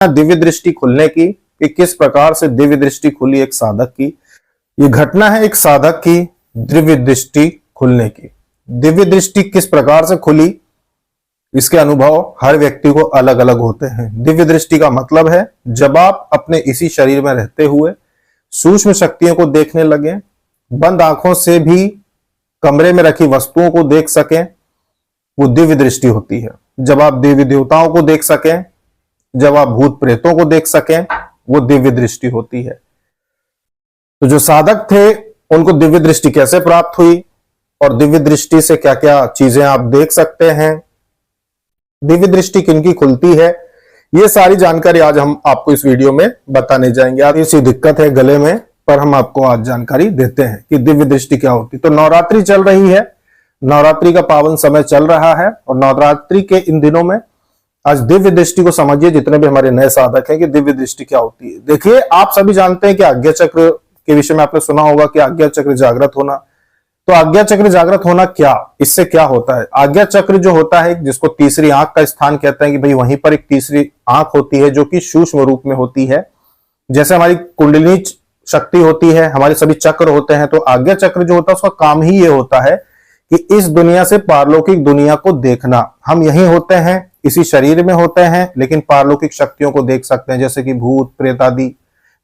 दिव्य दृष्टि खुलने की कि किस प्रकार से दिव्य दृष्टि खुली एक साधक की। ये घटना है एक साधक की दिव्य दृष्टि खुलने की। दिव्य दृष्टि किस प्रकार से खुली, इसके अनुभव हर व्यक्ति को अलग अलग होते हैं। दिव्य दृष्टि का मतलब है जब आप अपने इसी शरीर में रहते हुए सूक्ष्म शक्तियों को देखने लगे, बंद आंखों से भी कमरे में रखी वस्तुओं को देख सकें, वो दिव्य दृष्टि होती है। जब आप देवी देवताओं को देख सकें, जब आप भूत प्रेतों को देख सकें, वो दिव्य दृष्टि होती है। तो जो साधक थे उनको दिव्य दृष्टि कैसे प्राप्त हुई और दिव्य दृष्टि से क्या क्या चीजें आप देख सकते हैं, दिव्य दृष्टि किनकी खुलती है, ये सारी जानकारी आज हम आपको इस वीडियो में बताने जाएंगे। आप इसी दिक्कत है गले में, पर हम आपको आज जानकारी देते हैं कि दिव्य दृष्टि क्या होती है। तो नवरात्रि चल रही है, नवरात्रि का पावन समय चल रहा है और नवरात्रि के इन दिनों में आज दिव्य दृष्टि को समझिए, जितने भी हमारे नए साधक हैं, कि दिव्य दृष्टि क्या होती है। देखिए, आप सभी जानते हैं कि आज्ञा चक्र के विषय में आपने सुना होगा कि आज्ञा चक्र जागृत होना। तो आज्ञा चक्र जागृत होना क्या, इससे क्या होता है। आज्ञा चक्र जो होता है, जिसको तीसरी आंख का स्थान कहते हैं, कि भाई वहीं पर एक तीसरी आंख होती है जो कि सूक्ष्म रूप में होती है। जैसे हमारी कुंडलिनी शक्ति होती है, हमारे सभी चक्र होते हैं, तो आज्ञा चक्र जो होता है उसका काम ही ये होता है कि इस दुनिया से पारलौकिक दुनिया को देखना। हम यहीं होते हैं, इसी शरीर में होते हैं, लेकिन पारलौकिक शक्तियों को देख सकते हैं, जैसे कि भूत प्रेत आदि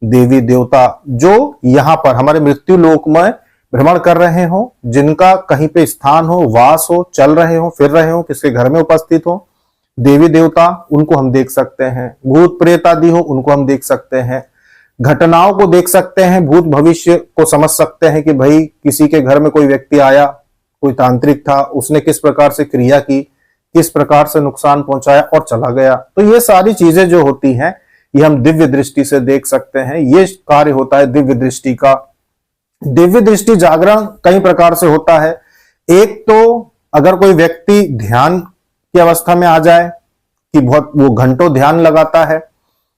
देवी देवता जो यहाँ पर हमारे मृत्यु लोक में भ्रमण कर रहे हो, जिनका कहीं पे स्थान हो, वास हो, चल रहे हो, फिर रहे हो, किसके घर में उपस्थित हो, देवी देवता, उनको हम देख सकते हैं। भूत प्रेत आदि हो, उनको हम देख सकते हैं। घटनाओं को देख सकते हैं, भूत भविष्य को समझ सकते हैं कि भाई किसी के घर में कोई व्यक्ति आया, कोई तांत्रिक था, उसने किस प्रकार से क्रिया की, किस प्रकार से नुकसान पहुंचाया और चला गया। तो ये सारी चीजें जो होती हैं, ये हम दिव्य दृष्टि से देख सकते हैं। ये कार्य होता है दिव्य दृष्टि का। दिव्य दृष्टि जागरण कई प्रकार से होता है। एक तो अगर कोई व्यक्ति ध्यान की अवस्था में आ जाए कि बहुत वो घंटों ध्यान लगाता है,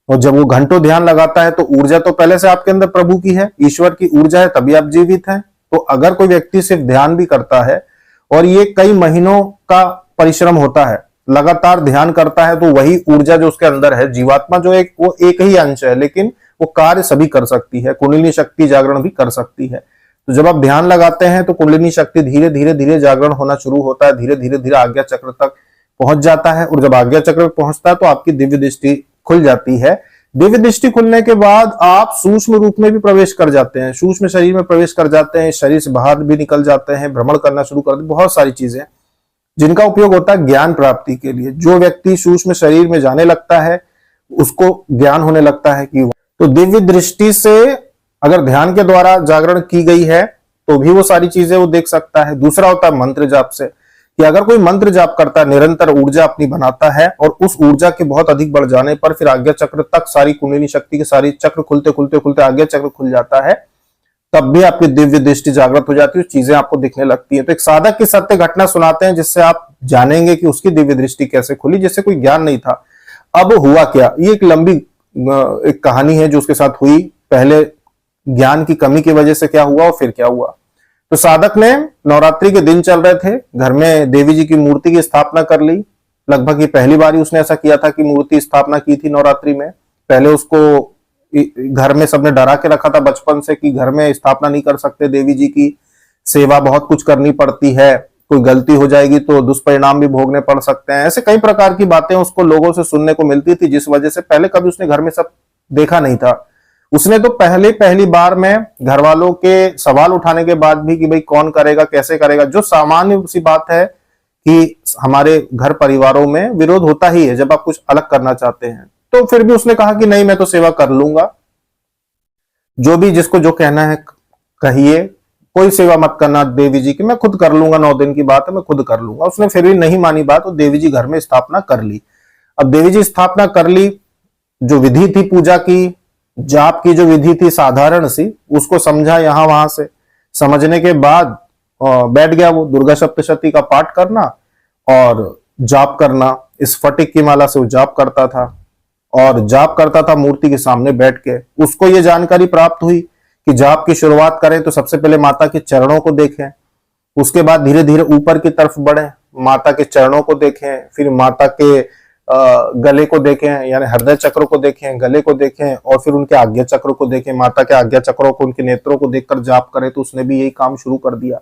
और जब वो घंटों ध्यान लगाता है तो ऊर्जा तो पहले से आपके अंदर प्रभु की है, ईश्वर की ऊर्जा है, तभी आप जीवित हैं। तो अगर कोई व्यक्ति सिर्फ ध्यान भी करता है और ये कई महीनों का परिश्रम होता है, लगातार ध्यान करता है, तो वही ऊर्जा जो उसके अंदर है, जीवात्मा जो एक, वो एक ही अंश है, लेकिन वो कार्य सभी कर सकती है। कुंडलिनी शक्ति जागरण भी कर सकती है। तो जब आप ध्यान लगाते हैं तो कुंडलिनी शक्ति धीरे धीरे धीरे जागरण होना शुरू होता है, धीरे धीरे धीरे आज्ञा चक्र तक पहुंच जाता है। और जब आज्ञा चक्र पहुंचता है तो आपकी दिव्य दृष्टि खुल जाती है। दिव्य दृष्टि खुलने के बाद आप सूक्ष्म रूप में भी प्रवेश कर जाते हैं, सूक्ष्म शरीर में प्रवेश कर जाते हैं, शरीर से बाहर भी निकल जाते हैं, भ्रमण करना शुरू कर देते हैं। बहुत सारी चीजें जिनका उपयोग होता है ज्ञान प्राप्ति के लिए। जो व्यक्ति सूक्ष्म शरीर में जाने लगता है उसको ज्ञान होने लगता है कि तो दिव्य दृष्टि से अगर ध्यान के द्वारा जागरण की गई है तो भी वो सारी चीजें वो देख सकता है। दूसरा होता है मंत्र जाप से, कि अगर कोई मंत्र जाप करता है, निरंतर ऊर्जा अपनी बनाता है, और उस ऊर्जा के बहुत अधिक बढ़ जाने पर फिर आज्ञा चक्र तक सारी कुंडलिनी शक्ति के सारी चक्र खुलते खुलते खुलते आज्ञा चक्र खुल जाता है, तब भी आपकी दिव्य दृष्टि जागृत हो जाती है, चीजें आपको दिखने लगती है। तो एक साधक की सत्य घटना सुनाते हैं जिससे आप जानेंगे कि उसकी दिव्य दृष्टि कैसे खुली, जिससे कोई ज्ञान नहीं था। अब हुआ क्या, ये एक लंबी एक कहानी है जो उसके साथ हुई। पहले ज्ञान की कमी की वजह से क्या हुआ और फिर क्या हुआ। तो साधक ने, नवरात्रि के दिन चल रहे थे, घर में देवी जी की मूर्ति की स्थापना कर ली। लगभग ये पहली बार ही उसने ऐसा किया था कि मूर्ति स्थापना की थी नवरात्रि में। पहले उसको घर में सबने डरा के रखा था बचपन से कि घर में स्थापना नहीं कर सकते, देवी जी की सेवा बहुत कुछ करनी पड़ती है, कोई गलती हो जाएगी तो दुष्परिणाम भी भोगने पड़ सकते हैं। ऐसे कई प्रकार की बातें उसको लोगों से सुनने को मिलती थी, जिस वजह से पहले कभी उसने घर में सब देखा नहीं था। उसने तो पहली बार में घर वालों के सवाल उठाने के बाद भी कि भाई कौन करेगा, कैसे करेगा, जो सामान्य सी बात है कि हमारे घर परिवारों में विरोध होता ही है जब आप कुछ अलग करना चाहते हैं। तो फिर भी उसने कहा कि नहीं, मैं तो सेवा कर लूंगा, जो भी जिसको जो कहना है कहिए, कोई सेवा मत करना देवी जी की, मैं खुद कर लूंगा, 9 दिन की बात है, मैं खुद कर लूंगा। उसने फिर भी नहीं मानी बात, और देवी जी घर में स्थापना कर ली। अब देवी जी स्थापना कर ली, जो विधि थी पूजा की, जाप की जो विधि थी साधारण सी, उसको समझा यहां वहां से, समझने के बाद बैठ गया वो दुर्गा सप्तशती का पाठ करना और जाप करना। इस फटिक की माला से वो जाप करता था और जाप करता था मूर्ति के सामने बैठ के। उसको ये जानकारी प्राप्त हुई कि जाप की शुरुआत करें तो सबसे पहले माता के चरणों को देखें, उसके बाद धीरे धीरे ऊपर की तरफ बढ़े, माता के चरणों को देखें, फिर माता के गले को देखें, यानी हृदय चक्र को देखें, गले को देखें, और फिर उनके आज्ञा चक्र को देखें, माता के आज्ञा चक्रों को, उनके नेत्रों को देखकर जाप करें। तो उसने भी यही काम शुरू कर दिया।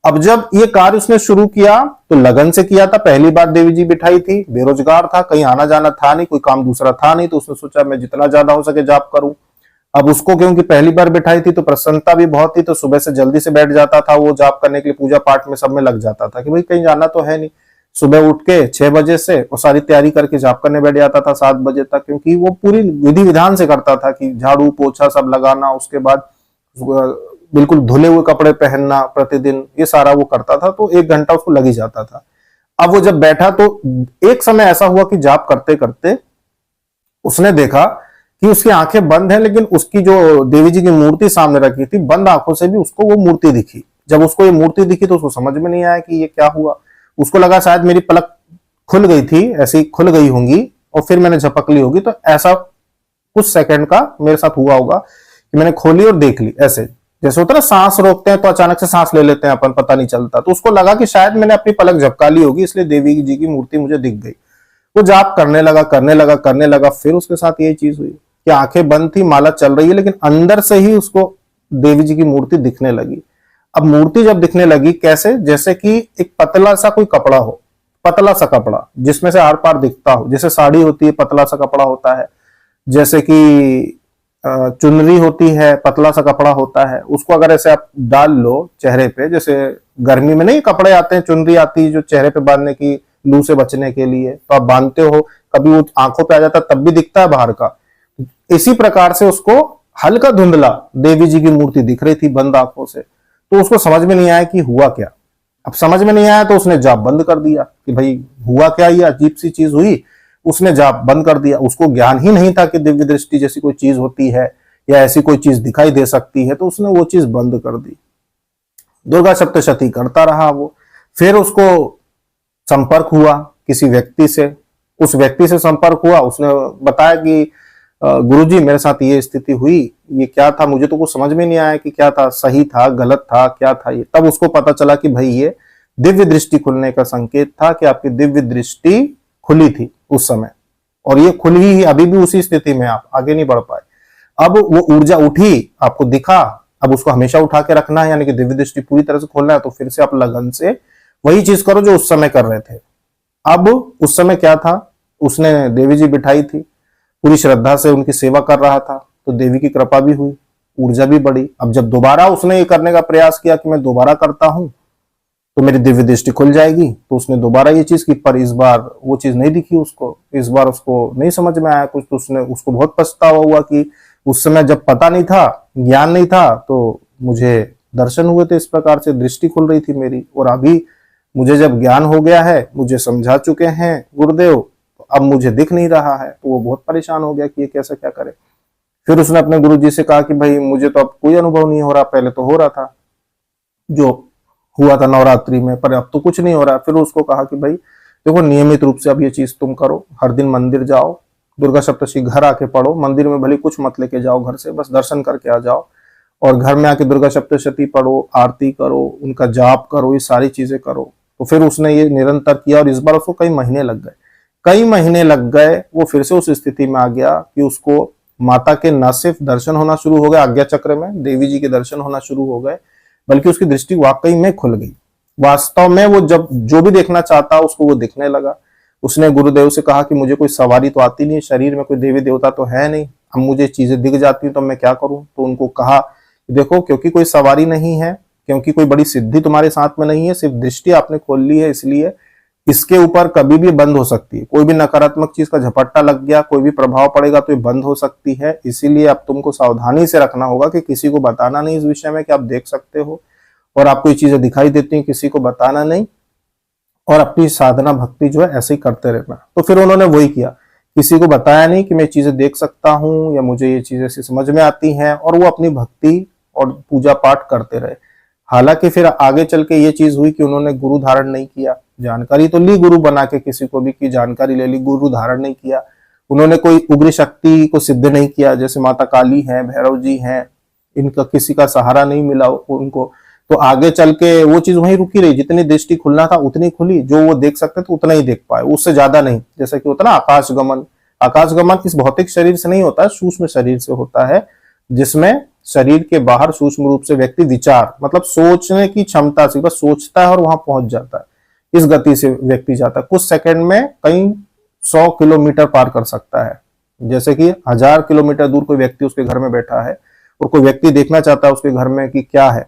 अब जब ये कार्य उसने शुरू किया तो लगन से किया था। पहली बार देवी जी बिठाई थी, बेरोजगार था, कहीं आना जाना था नहीं, कोई काम दूसरा था नहीं, तो उसने सोचा मैं जितना ज्यादा हो सके जाप करूं। अब उसको क्योंकि पहली बार बिठाई थी तो प्रसन्नता भी बहुत थी, तो सुबह से जल्दी से बैठ जाता था वो जाप करने के लिए, पूजा पाठ में सब में लग जाता था कि भाई कहीं जाना तो है नहीं। सुबह उठ के 6 बजे से वो सारी तैयारी करके जाप करने बैठ जाता था 7 बजे तक, क्योंकि वो पूरी विधि विधान से करता था कि झाड़ू पोछा सब लगाना, उसके बाद बिल्कुल धुले हुए कपड़े पहनना प्रतिदिन, ये सारा वो करता था। तो 1 घंटा उसको लग ही जाता था। अब वो जब बैठा तो एक समय ऐसा हुआ कि जाप करते करते उसने देखा कि उसकी आंखें बंद हैं, लेकिन उसकी जो देवी जी की मूर्ति सामने रखी थी, बंद आंखों से भी उसको वो मूर्ति दिखी। जब उसको ये मूर्ति दिखी तो उसको समझ में नहीं आया कि ये क्या हुआ। उसको लगा शायद मेरी पलक खुल गई थी, ऐसी खुल गई होंगी और फिर मैंने झपक ली होगी। तो ऐसा कुछ सेकंड का मेरे साथ हुआ होगा कि मैंने खोली और देख ली, ऐसे जैसे होता है ना सांस रोकते हैं तो अचानक से सांस ले लेते हैं अपन, पता नहीं चलता। तो उसको लगा कि शायद मैंने अपनी पलक झपका ली होगी, इसलिए देवी जी की मूर्ति मुझे दिख गई। वो जाप करने लगा करने लगा करने लगा। फिर उसके साथ यही चीज हुई कि आंखें बंद थी, माला चल रही है, लेकिन अंदर से ही उसको देवी जी की मूर्ति दिखने लगी। अब मूर्ति जब दिखने लगी कैसे, जैसे कि एक पतला सा कोई कपड़ा हो, पतला सा कपड़ा जिसमें से आर पार दिखता हो, जैसे साड़ी होती है पतला सा कपड़ा होता है, जैसे कि चुनरी होती है पतला सा कपड़ा होता है, उसको अगर ऐसे आप डाल लो चेहरे पे, जैसे गर्मी में नहीं कपड़े आते हैं, चुनरी आती है जो चेहरे पे बांधने की, लू से बचने के लिए, तो आप बांधते हो, कभी वो आंखों पे आ जाता है तब भी दिखता है बाहर का। इसी प्रकार से उसको हल्का धुंधला देवी जी की मूर्ति दिख रही थी बंद आंखों से। तो उसको समझ में नहीं आया कि हुआ क्या। अब समझ में नहीं आया तो उसने जाप बंद कर दिया कि भाई हुआ क्या, ये अजीब सी चीज हुई। उसने जाप बंद कर दिया। उसको ज्ञान ही नहीं था कि दिव्य दृष्टि जैसी कोई चीज होती है या ऐसी कोई चीज दिखाई दे सकती है, तो उसने वो चीज बंद कर दी। दुर्गा सप्तशती करता रहा वो। फिर उसको संपर्क हुआ किसी व्यक्ति से, उस व्यक्ति से संपर्क हुआ, उसने बताया कि गुरुजी मेरे साथ ये स्थिति हुई, ये क्या था, मुझे तो कुछ समझ में नहीं आया कि क्या था, सही था गलत था क्या था ये। तब उसको पता चला कि भाई ये दिव्य दृष्टि खुलने का संकेत था कि आपकी दिव्य दृष्टि खुली थी उस समय, और ये खुली ही अभी भी उसी स्थिति में आप आगे नहीं बढ़ पाए। अब वो ऊर्जा उठी, आपको दिखा, अब उसको हमेशा उठा के रखना है, यानी कि दिव्य दृष्टि पूरी तरह से खोलना है। तो फिर से आप लगन से वही चीज करो जो उस समय कर रहे थे। अब उस समय क्या था, उसने देवी जी बिठाई थी, पूरी श्रद्धा से उनकी सेवा कर रहा था, तो देवी की कृपा भी हुई, ऊर्जा भी बढ़ी। अब जब दोबारा उसने ये करने का प्रयास किया कि मैं दोबारा करता हूं तो मेरी दिव्य दृष्टि खुल जाएगी, तो उसने दोबारा ये चीज की, पर इस बार वो चीज नहीं दिखी उसको, इस बार उसको नहीं समझ में आया कुछ। तो उसको बहुत पछतावा हुआ कि उस समय जब पता नहीं था, ज्ञान नहीं था, तो मुझे दर्शन हुए थे, इस प्रकार से दृष्टि खुल रही थी मेरी, और अभी मुझे जब ज्ञान हो गया है, मुझे समझा चुके हैं गुरुदेव, अब मुझे दिख नहीं रहा है। तो वो बहुत परेशान हो गया कि ये कैसे क्या करे। फिर उसने अपने गुरुजी से कहा कि भाई मुझे तो अब कोई अनुभव नहीं हो रहा, पहले तो हो रहा था जो हुआ था नवरात्रि में, पर अब तो कुछ नहीं हो रहा। फिर उसको कहा कि भाई देखो नियमित रूप से अब ये चीज तुम करो, हर दिन मंदिर जाओ, दुर्गा सप्तशती घर आके पढ़ो, मंदिर में भले कुछ मत लेके जाओ घर से, बस दर्शन करके आ जाओ, और घर में आके दुर्गा सप्तशती पढ़ो, आरती करो, उनका जाप करो, ये सारी चीजें करो। तो फिर उसने ये निरंतर किया, और इस बार उसको कई महीने लग गए, कई महीने लग गए। वो फिर से उस स्थिति में आ गया कि उसको माता के न सिर्फ दर्शन होना शुरू हो गए, आज्ञा चक्र में देवी जी के दर्शन होना शुरू हो गए, बल्कि उसकी दृष्टि वाकई में खुल गई। वास्तव में वो जब जो भी देखना चाहता उसको वो दिखने लगा। उसने गुरुदेव से कहा कि मुझे कोई सवारी तो आती नहीं, शरीर में कोई देवी देवता तो है नहीं, अब मुझे चीजें दिख जाती तो मैं क्या करूं। तो उनको कहा देखो क्योंकि कोई सवारी नहीं है, क्योंकि कोई बड़ी सिद्धि तुम्हारे साथ में नहीं है, सिर्फ दृष्टि आपने खोल ली है, इसलिए इसके ऊपर कभी भी बंद हो सकती है। कोई भी नकारात्मक चीज का झपट्टा लग गया, कोई भी प्रभाव पड़ेगा तो ये बंद हो सकती है। इसीलिए अब तुमको सावधानी से रखना होगा कि किसी को बताना नहीं इस विषय में कि आप देख सकते हो, और आपको ये चीजें दिखाई देती हैं, किसी को बताना नहीं, और अपनी साधना भक्ति जो है ऐसे ही करते रहना। तो फिर उन्होंने वही किया, किसी को बताया नहीं कि मैं चीजें देख सकता हूँ या मुझे ये चीजें ऐसी समझ में आती हैं, और वो अपनी भक्ति और पूजा पाठ करते रहे। हालांकि फिर आगे चल के ये चीज हुई कि उन्होंने गुरु धारण नहीं किया। जानकारी तो ली गुरु बना के, किसी को भी की जानकारी ले ली, गुरु धारण नहीं किया। उन्होंने कोई उग्र शक्ति को सिद्ध नहीं किया, जैसे माता काली है, भैरव जी हैं, इनका किसी का सहारा नहीं मिला उनको। तो आगे चल के वो चीज वहीं रुकी रही, जितनी दृष्टि खुलना था उतनी खुली, जो वो देख सकते थे उतना ही देख पाए, उससे ज्यादा नहीं। जैसे कि होता ना आकाश गमन, आकाश गमन इस भौतिक शरीर से नहीं होता है, सूक्ष्म शरीर से होता है, जिसमें शरीर के बाहर सूक्ष्म रूप से व्यक्ति विचार मतलब सोचने की क्षमता से बस सोचता है और वहां पहुंच जाता है। इस गति से व्यक्ति जाता है, कुछ सेकंड में कई 100 किलोमीटर पार कर सकता है। जैसे कि 1000 किलोमीटर दूर कोई व्यक्ति उसके घर में बैठा है और कोई व्यक्ति देखना चाहता है उसके घर में कि क्या है,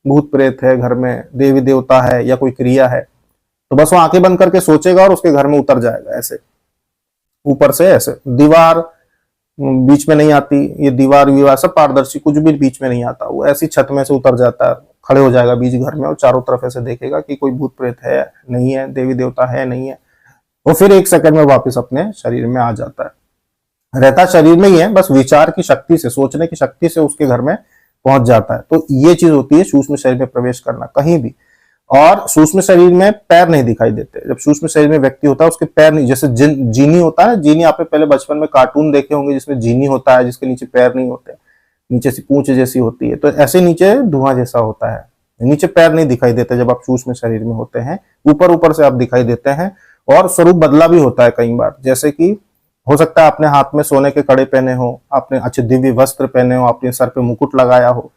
भूत प्रेत है घर में, देवी देवता है या कोई क्रिया है, तो बस वो आंखें बंद करके सोचेगा और उसके घर में उतर जाएगा। ऐसे ऊपर से ऐसे दीवार बीच में नहीं आती, ये दीवार विवार सब पारदर्शी, कुछ भी बीच में नहीं आता, वो ऐसी छत में से उतर जाता है, खड़े हो जाएगा बीच घर में और चारों तरफ ऐसे देखेगा कि कोई भूत प्रेत है नहीं है, देवी देवता है नहीं है, और फिर 1 सेकंड में वापस अपने शरीर में आ जाता है। रहता शरीर में ही है, बस विचार की शक्ति से, सोचने की शक्ति से उसके घर में पहुंच जाता है। तो ये चीज होती है सूक्ष्म शरीर में प्रवेश करना कहीं भी। और सूक्ष्म शरीर में पैर नहीं दिखाई देते। जब सूक्ष्म शरीर में व्यक्ति होता है उसके पैर नहीं, जैसे जीनी होता है, जीनी आपने पहले बचपन में कार्टून देखे होंगे जिसमें जीनी होता है जिसके नीचे पैर नहीं होते, नीचे से पूंछ जैसी होती है, तो ऐसे नीचे धुआं जैसा होता है, नीचे पैर नहीं दिखाई देते जब आप सूक्ष्म शरीर में होते हैं, ऊपर ऊपर से आप दिखाई देते हैं। और स्वरूप बदला भी होता है कई बार, जैसे कि हो सकता है आपने हाथ में सोने के कड़े पहने हो, आपने अच्छे दिव्य वस्त्र पहने हो, आपने सर पे मुकुट लगाया हो,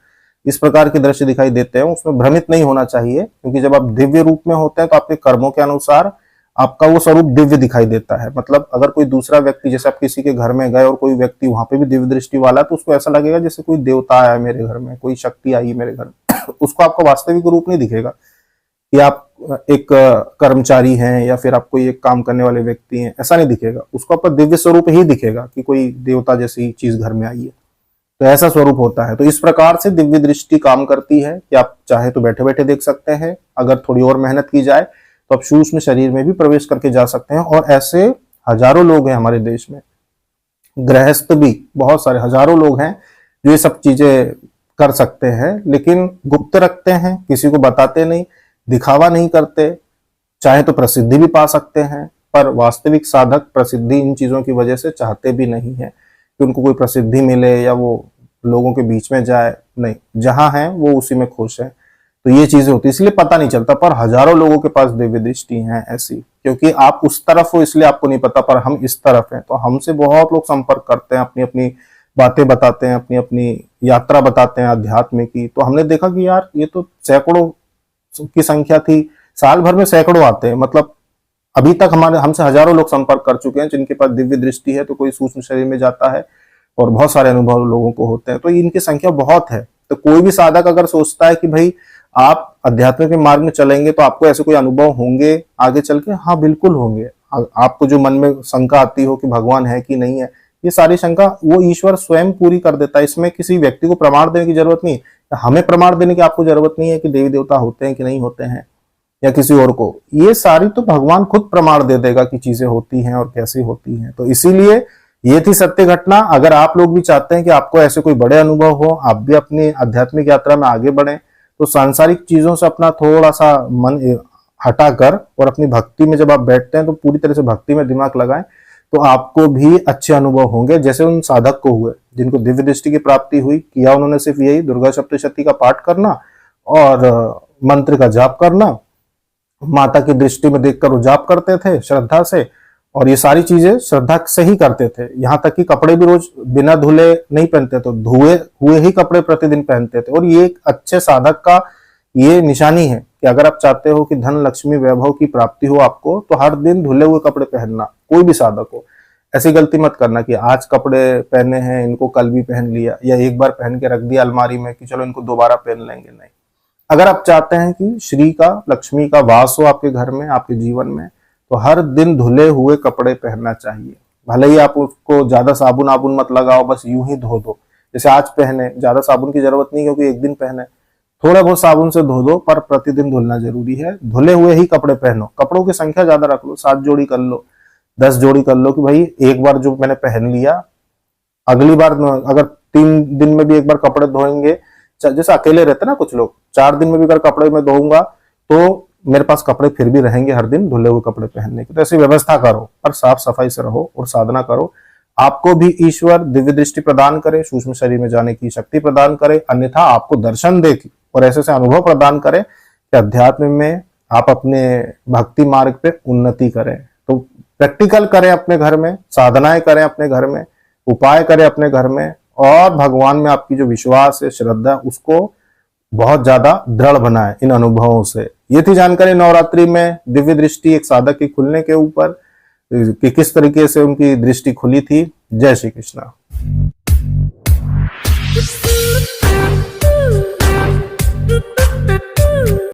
इस प्रकार के दृश्य दिखाई देते हैं। उसमें भ्रमित नहीं होना चाहिए, क्योंकि जब आप दिव्य रूप में होते हैं तो आपके कर्मों के अनुसार आपका वो स्वरूप दिव्य दिखाई देता है। मतलब अगर कोई दूसरा व्यक्ति, जैसे आप किसी के घर में गए और कोई व्यक्ति वहां पे भी दिव्य दृष्टि वाला है, तो उसको ऐसा लगेगा जैसे कोई देवता आया मेरे घर में, कोई शक्ति आई मेरे घर में। उसको आपका वास्तविक रूप नहीं दिखेगा कि आप एक कर्मचारी हैं या फिर आप कोई एक काम करने वाले व्यक्ति हैं, ऐसा नहीं दिखेगा। उसको आपका दिव्य स्वरूप ही दिखेगा कि कोई देवता जैसी चीज घर में आई है, तो ऐसा स्वरूप होता है। तो इस प्रकार से दिव्य दृष्टि काम करती है कि आप चाहे तो बैठे बैठे देख सकते हैं, अगर थोड़ी और मेहनत की जाए तो आप सूक्ष्म शरीर में भी प्रवेश करके जा सकते हैं। और ऐसे हजारों लोग हैं हमारे देश में, गृहस्थ भी बहुत सारे हजारों लोग हैं जो ये सब चीजें कर सकते हैं, लेकिन गुप्त रखते हैं, किसी को बताते नहीं, दिखावा नहीं करते। चाहे तो प्रसिद्धि भी पा सकते हैं, पर वास्तविक साधक प्रसिद्धि इन चीजों की वजह से चाहते भी नहीं है कि उनको कोई प्रसिद्धि मिले या वो लोगों के बीच में जाए, नहीं, जहां है वो उसी में खुश है। तो ये चीजें होती है, इसलिए पता नहीं चलता। पर हजारों लोगों के पास दिव्य दृष्टि है ऐसी, क्योंकि आप उस तरफ हो इसलिए आपको नहीं पता, पर हम इस तरफ हैं। तो हमसे बहुत लोग संपर्क करते हैं, अपनी अपनी बातें बताते हैं, अपनी अपनी यात्रा बताते हैं अध्यात्म की। तो हमने देखा कि यार ये तो सैकड़ों की संख्या थी, साल भर में सैकड़ों आते हैं। मतलब अभी तक हमसे हजारों लोग संपर्क कर चुके हैं जिनके पास दिव्य दृष्टि है। तो कोई सूक्ष्म शरीर में जाता है और बहुत सारे अनुभव लोगों को होते हैं, तो इनकी संख्या बहुत है। तो कोई भी साधक अगर सोचता है कि भाई आप अध्यात्म के मार्ग में चलेंगे तो आपको ऐसे कोई अनुभव होंगे आगे चल के, हाँ बिल्कुल होंगे। आपको जो मन में शंका आती हो कि भगवान है कि नहीं है, ये सारी शंका वो ईश्वर स्वयं पूरी कर देता है। इसमें किसी व्यक्ति को प्रमाण देने की जरूरत नहीं, हमें प्रमाण देने की आपको जरूरत नहीं है कि देवी देवता होते हैं कि नहीं होते हैं या किसी और को। ये सारी तो भगवान खुद प्रमाण दे देगा कि चीजें होती हैं और कैसी होती हैं। तो इसीलिए ये थी सत्य घटना। अगर आप लोग भी चाहते हैं कि आपको ऐसे कोई बड़े अनुभव हो, आप भी अपनी आध्यात्मिक यात्रा में आगे बढ़ें, तो सांसारिक चीजों से अपना थोड़ा सा मन हटाकर और अपनी भक्ति में जब आप बैठते हैं तो पूरी तरह से भक्ति में दिमाग लगाएं, तो आपको भी अच्छे अनुभव होंगे, जैसे उन साधक को हुए जिनको दिव्य दृष्टि की प्राप्ति हुई। किया उन्होंने सिर्फ यही दुर्गा सप्तशती का पाठ करना और मंत्र का जाप करना, माता की दृष्टि में देखकर वो जाप करते थे श्रद्धा से, और ये सारी चीजें श्रद्धा से ही करते थे। यहाँ तक कि कपड़े भी रोज बिना धुले नहीं पहनते, तो धुए हुए ही कपड़े प्रतिदिन पहनते थे। और ये एक अच्छे साधक का ये निशानी है कि अगर आप चाहते हो कि धन लक्ष्मी वैभव की प्राप्ति हो आपको, तो हर दिन धुले हुए कपड़े पहनना। कोई भी साधक हो, ऐसी गलती मत करना कि आज कपड़े पहने हैं इनको कल भी पहन लिया, या एक बार पहन के रख दिया अलमारी में कि चलो इनको दोबारा पहन लेंगे। नहीं, अगर आप चाहते हैं कि श्री का लक्ष्मी का वास हो आपके घर में, आपके जीवन में, तो हर दिन धुले हुए कपड़े पहनना चाहिए। भले ही आप उसको ज्यादा साबुन आबुन मत लगाओ, बस यूं ही धो दो। जैसे आज पहने, ज्यादा साबुन की जरूरत नहीं क्योंकि एक दिन पहने, थोड़ा बहुत साबुन से धो दो, पर प्रतिदिन धुलना जरूरी है। धुले हुए ही कपड़े पहनो। कपड़ों की संख्या ज्यादा रख लो, 7 जोड़ी कर लो, 10 जोड़ी कर लो, कि भाई एक बार जो मैंने पहन लिया, अगली बार अगर 3 दिन में भी एक बार कपड़े धोएंगे, जैसे अकेले रहते ना कुछ लोग, 4 दिन में भी अगर कपड़े में धोऊंगा तो मेरे पास कपड़े फिर भी रहेंगे हर दिन धुले हुए कपड़े पहनने की। तो ऐसी व्यवस्था करो और साफ सफाई से रहो और साधना करो। आपको भी ईश्वर दिव्य दृष्टि प्रदान करे, सूक्ष्म शरीर में जाने की शक्ति प्रदान करे, अन्यथा आपको दर्शन दे और ऐसे से अनुभव प्रदान करे कि अध्यात्म में आप अपने भक्ति मार्ग पे उन्नति करें। तो प्रैक्टिकल करें अपने घर में, साधनाएं करें अपने घर में, उपाय करें अपने घर में, और भगवान में आपकी जो विश्वास है, श्रद्धा, उसको बहुत ज्यादा दृढ़ बनाए इन अनुभवों से। ये थी जानकारी नवरात्रि में दिव्य दृष्टि एक साधक की खुलने के ऊपर, कि किस तरीके से उनकी दृष्टि खुली थी। जय श्री कृष्णा।